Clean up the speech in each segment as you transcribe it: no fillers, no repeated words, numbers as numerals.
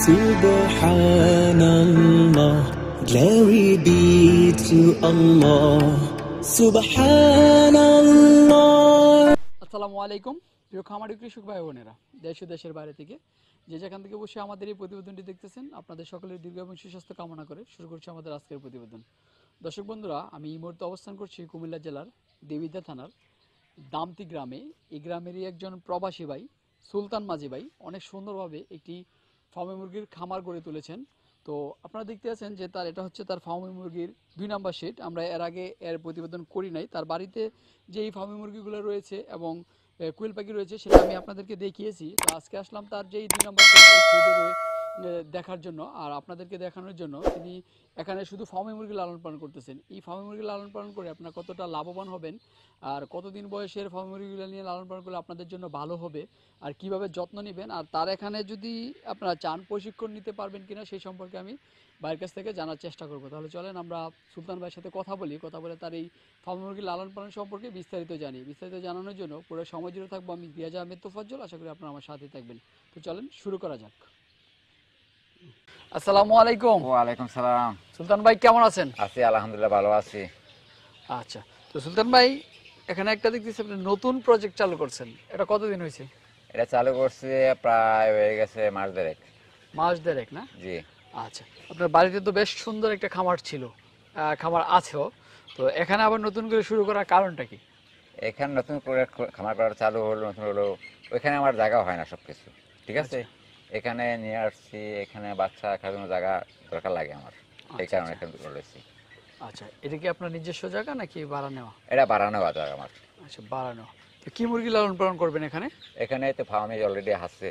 Subhanallah, glory be to Allah. Subhanallah. আসসালামু আলাইকুম প্রিয় খামারি কৃষক ভাই বোনেরা, দেশ ও দেশের বাইরে থেকে যে যেখান থেকে বসে আমাদের এই প্রতিবেদনটি দেখতেছেন, আপনাদের সকলের দীর্ঘ এবং সুস্বাস্থ্য কামনা করে শুরু করছি আমাদের আজকের প্রতিবেদন। দর্শক বন্ধুরা, আমি এই মুহূর্তে অবস্থান করছি কুমিল্লা জেলার দেবিদ্যা থানার দামতি গ্রামে। এই গ্রামেরই একজন প্রবাসী ভাই সুলতান মাঝি ভাই অনেক সুন্দরভাবে একটি ফার্মে মুরগির খামার গড়ে তুলেছেন। তো আপনারা দেখতে আছেন যে এটা হচ্ছে তার ফার্মে মুরগির 2 নম্বর শেড। আমরা এর আগে এর প্রতিবেদন করি নাই। তার বাড়িতে যে এই ফার্মে মুরগিগুলো রয়েছে এবং কুইল পাখি রয়েছে সেটা আমি আপনাদেরকে দেখিয়েছি। তো আজকে আসলাম তার যে এই 2 নম্বর শেডে দেখার জন্য আর আপনাদেরকে দেখানোর জন্য। তিনি এখানে শুধু ফার্মে মুরগি লালন পালন করতেছেন। এই ফার্মে মুরগি লালন পালন করে আপনারা কতটা লাভবান হবেন আর কতদিন বয়সের ফার্মে মুরগিগুলো নিয়ে লালন পালন করলে আপনাদের জন্য ভালো হবে আর কিভাবে যত্ন নেবেন আর তার এখানে যদি আপনারা চান প্রশিক্ষণ নিতে পারবেন কিনা সেই সম্পর্কে আমি ভাইয়ের কাছ থেকে জানার চেষ্টা করব। তাহলে চলেন আমরা সুলতান ভাইয়ের সাথে কথা বলে তার এই ফার্মে মুরগি লালন পালন সম্পর্কে বিস্তারিত জানানোর জন্য পুরো সময় জুড়ে থাকবো আমি রিয়াজ আহমেদ তোফাজ্জল। আশা করি আপনারা আমার সাথে থাকবেন। তো চলেন শুরু করা যাক। আসসালামু আলাইকুম। ওয়ালাইকুম সালাম। সুলতান ভাই কেমন আছেন? আছি আলহামদুলিল্লাহ, ভালো আছি। আচ্ছা, তো সুলতান ভাই এখানে একটা দেখতেছি আপনি নতুন প্রজেক্ট চালু করছেন, এটা কতদিন হয়েছে? এটা চালু করছি প্রায় হয়ে গেছে মাস দেড়েক। মাস দেড়েক না? জি। আচ্ছা, আপনার বাড়িতে তো বেশ সুন্দর একটা খামার ছিল, খামার আছেও, তো এখানে আবার নতুন করে শুরু করার কারণটা কি? এখানে নতুন করে খামার করা চালু হলো, নতুন হলো, ওইখানে আমার জায়গা হয় না সব কিছু, ঠিক আছে। এখানে নিয়ে আসছি, এখানে বাচ্চা রাখার জন্য জায়গা দরকার লাগে আমার, এই কারণে এখানে রয়েছি। আচ্ছা, এটা কি আপনার নিজস্ব জায়গা নাকি ভাড়া নেওয়া? এটা ভাড়া নেওয়া জায়গা আমার। আচ্ছা, ভাড়া নেওয়া। তো কি মুরগি লালন পালন করবেন এখানে? এখানে তো ফার্মে অলরেডি আছে,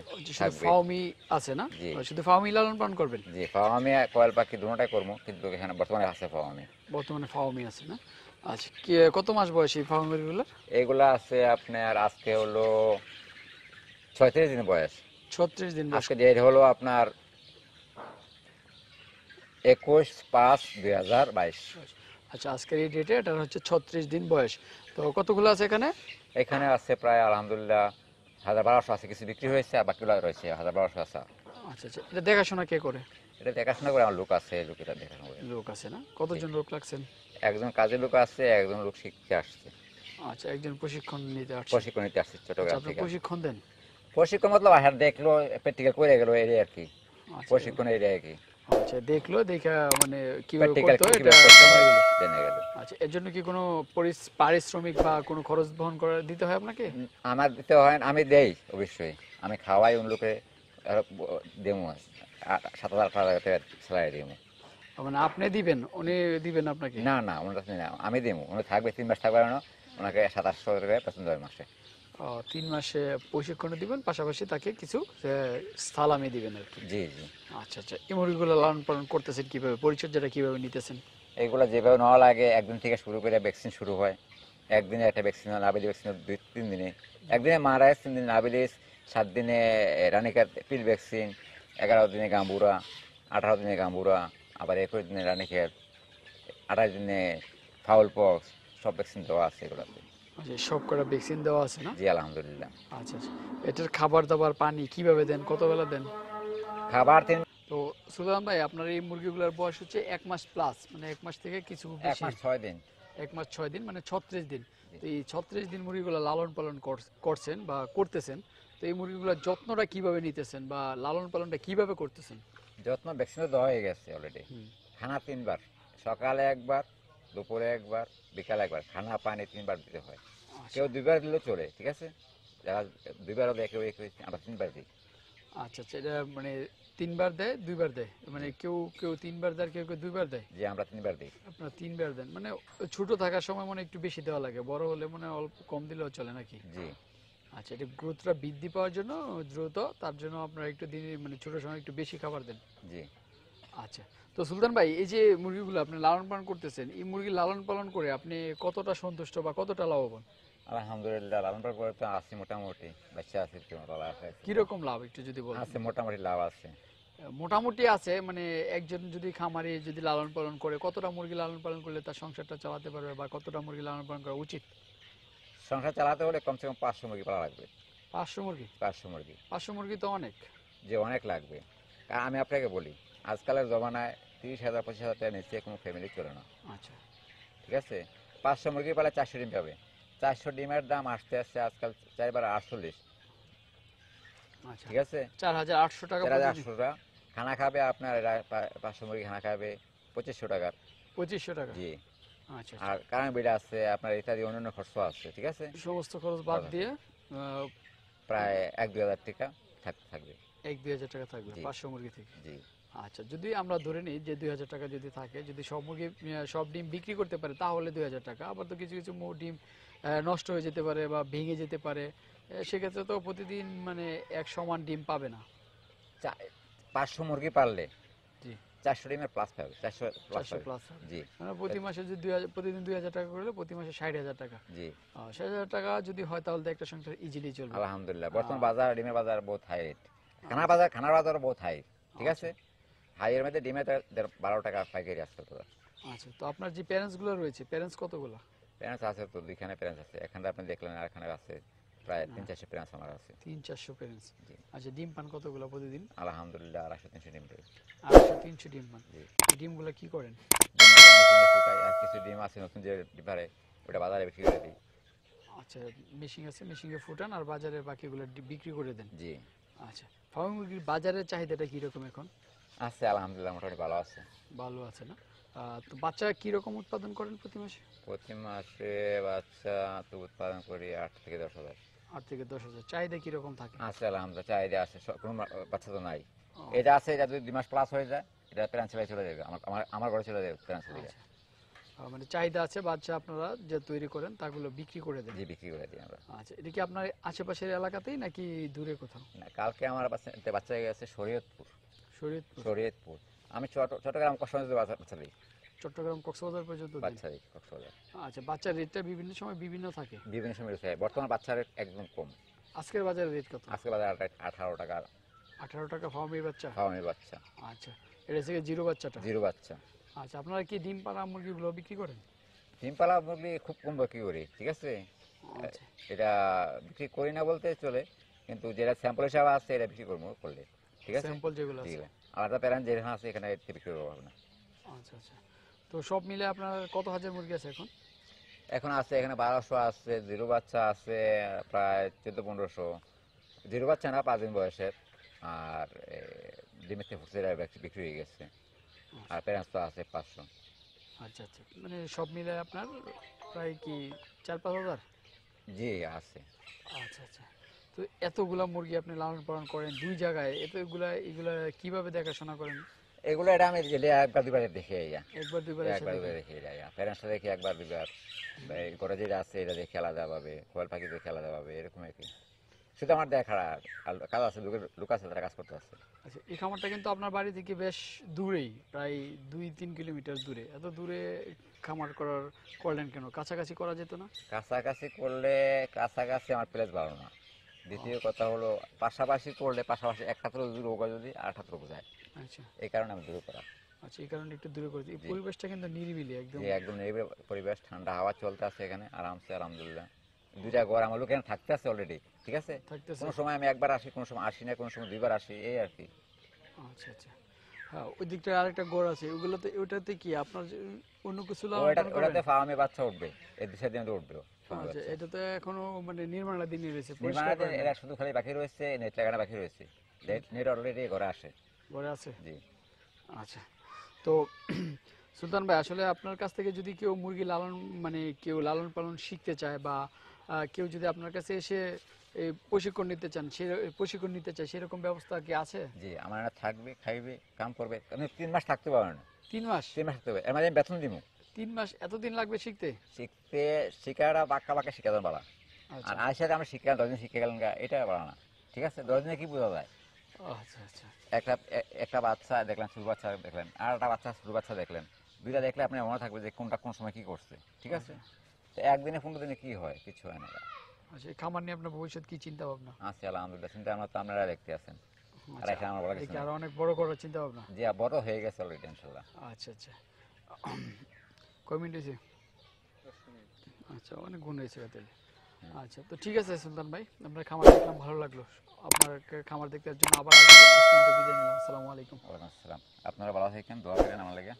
ফার্মি আছে না? শুধু ফার্মি লালন পালন করবেন? জি, ফার্মে কয়েল পাখি দুটোটাই করবো, কিন্তু এখানে বর্তমানে আছে ফার্মে। বর্তমানে ফার্মি আছে না? আচ্ছা, কত মাস বয়স এই ফার্মি মুরগিগুলো? এগুলা আছে আপনার আজকে হলো 36 দিন বয়স। 36 দিন বয়স। আজকে ডেট হলো আপনার 21/5/2022। আচ্ছা, আজকের এই ডেটে এটা হচ্ছে 36 দিন বয়স। তো কতগুলো আছে এখানে? এখানে আছে প্রায় আলহামদুলিল্লাহ 1200 আছে, কিছু বিক্রি হয়েছে আর বাকিগুলো রয়েছে 1200 আছে। আচ্ছা আচ্ছা, এটা দেখাশোনা কে করে? এটা দেখাশোনা করে আমার লোক আছে, লোক এটা দেখাশোনা করে। লোক আছে না? কতজন লোক লাগছেন? একজন কাজের লোক আছে, একজন লোক শিখতে আসছে। আচ্ছা, একজন প্রশিক্ষণ নিতে আসছে। প্রশিক্ষণ নিতে আসছে চট্টগ্রাম থেকে। প্রশিক্ষণ দেন? প্রশিক্ষণ মতলব আর দেখলো, প্র্যাকটিক্যাল করে গেল, এই আর কি। প্রশিক্ষণ এই আর কি। আচ্ছা, দেখলো, দেখা মানে কিভাবে করতে হয় এটা জেনে গেল। আচ্ছা, এর জন্য কি কোনো পারিশ্রমিক বা কোনো খরচ বহন করে দিতে হয় আপনাকে? আমার দিতে হয়, আমি দেই অবশ্যই, আমি খাওয়াই অন্য লোকে দেবো, 7,000-8,000 স্যালারি দেবো। মানে আপনি দিবেন, উনি দিবেন আপনাকে? না না, ওনার কাছে না, আমি দেবো। উনি থাকবে 3 মাস থাকবে না, ওনাকে 700-800 টাকা বেতন দেবে মাসে। 3 মাসে প্রশিক্ষণ দিবেন, পাশাপাশি তাকে কিছু সালামি দিবেন আর কি। জি জি। আচ্ছা আচ্ছা, এই মুরগিগুলো লালন পালন করতেছেন কিভাবে, পরিচর্যাটা কিভাবে নিতেছেন? এইগুলো যেভাবে নেওয়া লাগে, একদিন থেকে শুরু করে ভ্যাকসিন শুরু হয়। একদিনে একটা ভ্যাকসিন, নাবিলি ভ্যাকসিন 2-3 দিনে, একদিনে মারাইস, 3 দিনে নাবিলিস, 7 দিনে রানিকার পিল ভ্যাকসিন, 11 দিনে গাম্বুরা, 18 দিনে গাম্বুরা, আবার 21 দিনে রানিকের, 28 দিনে ফাউল পক্স, সব ভ্যাকসিন দেওয়া আছে এগুলোতে। আচ্ছা, সব কটা ভ্যাকসিন দেওয়া আছে না? জি আলহামদুলিল্লাহ। আচ্ছা আচ্ছা, এটার খাবার দাবার পানি কিভাবে দেন, কত বেলা দেন? খাবার 3। তো সুলতান ভাই, আপনার এই মুরগিগুলোর বয়স হচ্ছে 1 মাস প্লাস, মানে 1 মাস থেকে কিছু বেশি। 1 মাস 6 দিন। 1 মাস 6 দিন, মানে 36 দিন। তো এই 36 দিন মুরগিগুলো লালন পালন করছেন বা করতেছেন, তো এই মুরগিগুলোর যত্নটা কিভাবে নিতেছেন বা লালন পালনটা কিভাবে করতেছেন? যত্ন ভ্যাকসিন দেওয়া হয়ে গেছে অলরেডি। খানা 3 বার, সকালে একবার, দুপুরে একবার, বিকালে একবার, খানা পানি 3 বার দিতে হয়। কেউ 2 বার দিলেও চলে, ঠিক আছে। যারা 2 বারও দেয়, কেউ আমরা 3 বার দিই। আচ্ছা আচ্ছা, এটা মানে 3 বার দেয়, 2 বার দেয়, মানে কেউ কেউ 3 বার দেয়, কেউ 2 বার দেয়? যে আমরা 3 বার দিই। আপনারা 3 বার দেন, মানে ছোট থাকার সময় মনে একটু বেশি দেওয়া লাগে, বড় হলে মনে অল্প কম দিলেও চলে নাকি? জি। আচ্ছা, এটা গ্রোথটা বৃদ্ধি পাওয়ার জন্য, দ্রুত, তার জন্য আপনারা একটু দিনে মানে ছোট সময় একটু বেশি খাবার দেন? জি। আচ্ছা, তো সুলতান ভাই, এই যে মুরগিগুলো আপনি লালন পালন করতেছেন, এই মুরগি লালন পালন করে আপনি কতটা সন্তুষ্ট বা কতটা লাভবান? আলহামদুলিল্লাহ, লালন পালন করে তো আছি মোটামুটি, বাচ্চা আছে, কিরকম লাভ একটু যদি বলেন? আছে, মোটামুটি লাভ আছে। মোটামুটি আছে, মানে একজন যদি খামারি যদি লালন পালন করে, কতটা মুরগি লালন পালন করলে তার সংসারটা চালাতে পারবে বা কতটা মুরগি লালন পালন করা উচিত? সংসার চালাতে হলে কমসে কম 500 মুরগি পালা লাগবে। 500 মুরগি? 500 মুরগি। 500 মুরগি তো অনেক। যে অনেক লাগবে। কারণ আমি আপনাকে বলি, আজকালের জমানায় 30,000 25,000 টাকা নিচে কোনো ফ্যামিলি চলে না। আচ্ছা ঠিক আছে, 500 মুরগি পালে 400 ডিম পাবে। 400 ডিমের দাম আসতে আসতে আজকাল 4/48। আচ্ছা, ঠিক আছে, 4,800 টাকা প্রতিদিন। 4,800 টাকা খানা খাবে আপনার, এরা 500 মুরগি খানা খাবে 2500 টাকার। 2500 টাকা। জি, আচ্ছা আর কারেন্ট বিল আছে আপনার, ইত্যাদি অন্যান্য খরচ আছে। ঠিক আছে, সমস্ত খরচ বাদ দিয়ে প্রায় 1-2 হাজার টাকা থাকবে। 1-2 হাজার টাকা থাকবে জি। 500 মুরগি থেকে। জি, আচ্ছা, যদি আমরা ধরে নিই যে 2,000 টাকা যদি থাকে, যদি সব মুরগি সব ডিম বিক্রি করতে পারে তাহলে 2,000 টাকা। আবার তো কিছু কিছু ডিম নষ্ট হয়ে যেতে পারে বা ভেঙে যেতে পারে, সেক্ষেত্রে তো প্রতিদিন মানে এক সমান ডিম পাবে না। 500 মুরগি পারলে জি, 400 ডিমের প্লাস পাবে, 400 প্লাস 400 পাবে। প্লাস। জি, মানে প্রতি মাসে যদি প্রতিদিন 2,000 টাকা করলে প্রতি মাসে 60,000 টাকা। জি, 60,000 টাকা যদি হয় তাহলে তো একটা সংসার ইজিলি চলবে। আলহামদুলিল্লাহ। বর্তমান বাজার, ডিমের বাজার বহুত হাই রেট, খানার বাজার বহুত হাই। ঠিক আছে, হাইয়ের মধ্যে ডিমের 12 টাকা পাইকারি আসতে তো। আচ্ছা, তো আপনার যে প্যারেন্টস গুলো রয়েছে, প্যারেন্টস কতগুলো? প্যারেন্টস আছে তো, 2খানে প্যারেন্টস আছে। এখানে আপনি দেখলেন, আর এখানে আছে প্রায় 300-400 প্যারেন্টস আমার আছে। 300-400 প্যারেন্টস। জি, আচ্ছা, ডিম পান কতগুলো প্রতিদিন? আলহামদুলিল্লাহ 250-300 ডিম পাই। 200-300 ডিম পান। জি, এই ডিমগুলো কি করেন? মেশিনে ফুটাই, আর কিছু ডিম আছে নতুন যে ডিপারে, ওটা বাজারে বিক্রি করে দিই। আচ্ছা, মেশিন আছে, মেশিনে ফুটান আর বাজারে বাকিগুলো বিক্রি করে দেন। জি, আচ্ছা, ফার্ম মুরগির বাজারের চাহিদাটা কিরকম এখন? আছে আলহামদুলিল্লাহ, মোটামুটি ভালো আছে। ভালো আছে না? তো বাচ্চা কিরকম উৎপাদন করেন প্রতি মাসে? প্রতি মাসে বাচ্চা তো উৎপাদন করি 8 থেকে 10,000। 8 থেকে 10,000। চাহিদা কিরকম থাকে? আছে আলহামদুলিল্লাহ, চাহিদা আছে। কোনো বাচ্চা তো নাই। ও, এটা আছে, এটা যদি 2 মাস প্লাস হয়ে যায়, এটা প্যারেন্টস চলে যাবে, আমার ঘরে চলে যাবে প্যারেন্টস থেকে। আচ্ছা। মানে চাহিদা আছে, বাচ্চা আপনারা যে তৈরি করেন তাগুলো বিক্রি করে দেন। জি, বিক্রি করে দিই আমরা। আচ্ছা, এটা কি আপনার আশেপাশের এলাকাতেই নাকি দূরে কোথাও? না, কালকে আমার বাচ্চা গেছে শরীয়তপুর। শরীয়তপুর। শরীয়তপুর। আমি চট্টগ্রাম কক্সবাজার বাচ্চা দিই, চট্টগ্রাম কক্সবাজার পর্যন্ত দেন? বাচ্চা দিই কক্সবাজার। আচ্ছা, বাচ্চার রেটটা বিভিন্ন সময় বিভিন্ন থাকে। বিভিন্ন সময় রয়েছে, বর্তমান বাচ্চার রেট একদম কম। আজকের বাজারে রেট কত? আজকে বাজার 18 টাকা 18 টাকা ফার্মের বাচ্চা। ফার্মের বাচ্চা। আচ্ছা, এটা থেকে জিরো বাচ্চাটা। জিরো বাচ্চা। আচ্ছা, আপনারা কি ডিম পাড়া মুরগিগুলো বিক্রি করেন? ডিম পালা মুরগি খুব কম বিক্রি করি। ঠিক আছে, আচ্ছা, এটা বিক্রি করি না বলতে চলে, কিন্তু যেটা স্যাম্পল হিসাবে আছে এটা বিক্রি করবো করলে। ঠিক আছে, স্যাম্পল যেগুলো ঠিক আছে। আছে, আলাদা প্যারেন্ট যেখানে আছে এখানে এতে বিক্রি করবো না। আচ্ছা আচ্ছা, তো সব মিলে আপনার কত হাজার মুরগি আছে এখন? এখন আছে এখানে 1200 আছে, জিরো বাচ্চা আছে প্রায় 1400-1500। জিরো বাচ্চা না, 5 দিন বয়সের। আর ডিমের থেকে ফুটছে বিক্রি হয়ে গেছে। আর প্যারেন্টস তো আছে 500। আচ্ছা আচ্ছা, মানে সব মিলে আপনার প্রায় কি 4-5 হাজার? জি, আছে। আচ্ছা আচ্ছা, তো এতগুলা মুরগি আপনি লালন পালন করেন 2 জায়গায়, এগুলা কিভাবে দেখাশোনা করেন? এগুলো এটা আমি গেলে একবার দুবার দেখে যাই, একবার দুইবার এসে একবার দেখেন? দুবার দেখে যাই। প্যারেন্টসটা দেখি একবার দুবার, ঘরে যেটা আছে এটা দেখে আলাদাভাবে, কোয়াল পাখি দেখে আলাদাভাবে, এরকম আর কি। শুধু আমার দেখা আর কাজ আছে, লোক আছে তারা কাজ করতে আছে। আচ্ছা, এই খামারটা কিন্তু আপনার বাড়ি থেকে বেশ দূরেই, প্রায় 2-3 কিলোমিটার দূরে। এত দূরে খামার করলেন কেন? কাছাকাছি করা যেত না? কাছাকাছি করলে, কাছাকাছি আমার প্লেস ভালো না। দ্বিতীয় কথা হলো, পাশাপাশি করলে পাশাপাশি একটা তো রোগ হয়, যদি আর একটা রোগ যায়, আচ্ছা এই কারণে আমি দূরে করা। আচ্ছা, এই কারণে একটু দূরে করেছি। এই জি। পরিবেশটা কিন্তু নিরিবিলি একদম। যে একদম নিরিবিলি পরিবেশ, ঠান্ডা হাওয়া চলতে আছে এখানে আরামসে, আলহামদুলিল্লাহ। 2টা ঘর আমার লোক এখানে থাকতে আছে অলরেডি। ঠিক আছে, থাকতেছে। কোনো সময় আমি একবার আসি, কোনো সময় আসি না, কোনো সময় 2বার আসি, এই আর কি। আচ্ছা আচ্ছা, হ্যাঁ, ওই দিকটা আরেকটা ঘর আছে, ওটাতে কি আপনার অন্য কিছু লালন পালন করেন? ওটাতে ফার্মে বাচ্চা উঠবে, এই 2-4 দিনে উঠবে। আচ্ছা, এটা তো এখনো মানে নির্মাণাধীনই রয়েছে, পরিষ্কার করেন এরা নাই? শুধু খালি বাকি রয়েছে, নেট লাগানো বাকি রয়েছে। নেট অলরেডি ঘরে আসে। ঘরে আছে? জি, আচ্ছা, তো সুলতান ভাই, আসলে আপনার কাছ থেকে যদি কেউ মুরগি লালন, মানে কেউ লালন পালন শিখতে চায় বা কেউ যদি আপনার কাছে এসে এই প্রশিক্ষণ নিতে চান, প্রশিক্ষণ নিতে চায়, সেরকম ব্যবস্থা কি আছে? জি, আমার এরা থাকবে, খাইবে, কাম করবে। আমি 3 মাস থাকতে পারবেন না। 3 মাস? 3 মাস থাকতে হবে, এর মাঝে আমি বেতন দিব। 3 মাস এতদিন লাগবে শিখতে? শিখাটা বাক্কা বাক্কা শিখা দেন বালা। আচ্ছা আর আইসাতে আমরা শিখা 10 দিন শিখে গেলেন, এটা বাড়া না। ঠিক আছে, 10 দিনে কি বোঝা যায়? আচ্ছা আচ্ছা, একটা বাচ্চা দেখলেন, ছোট বাচ্চা দেখলেন, আর একটা বাচ্চা ছোট বাচ্চা দেখলেন, 2টা দেখলে আপনি মনে থাকবে যে কোনটা কোন সময় কি করছে। ঠিক আছে, তো একদিনে 15 দিনে কি হয়? কিছু হয় না। আচ্ছা, এই খামার নিয়ে আপনার ভবিষ্যৎ কি চিন্তা ভাবনা? আছি আলহামদুলিল্লাহ, চিন্তা আমরা তো আপনারা দেখতে আছেন। আর আচ্ছা, এখানে আমার বলা কিছু দেখি নাই। আরো অনেক বড় করার চিন্তা ভাবনা? জি, বড় হয়ে গেছে অলরেডি ইনশাল্লাহ। আচ্ছা আচ্ছা, কয় মিনিট হয়েছে? আচ্ছা, অনেক গুণ হয়েছে তাহলে। আচ্ছা, তো ঠিক আছে সুলতান ভাই, আপনার খামার দেখলাম, ভালো লাগলো। আপনার খামার দেখতে জন্য আবার আসবো। আজকে আমরা বিদায় নিলাম। আসসালামু আলাইকুম। আলাইকুম। ওয়ালাইকুম আসসালাম। আপনারা ভালো থাকেন, দোয়া করেন আমার লাগে।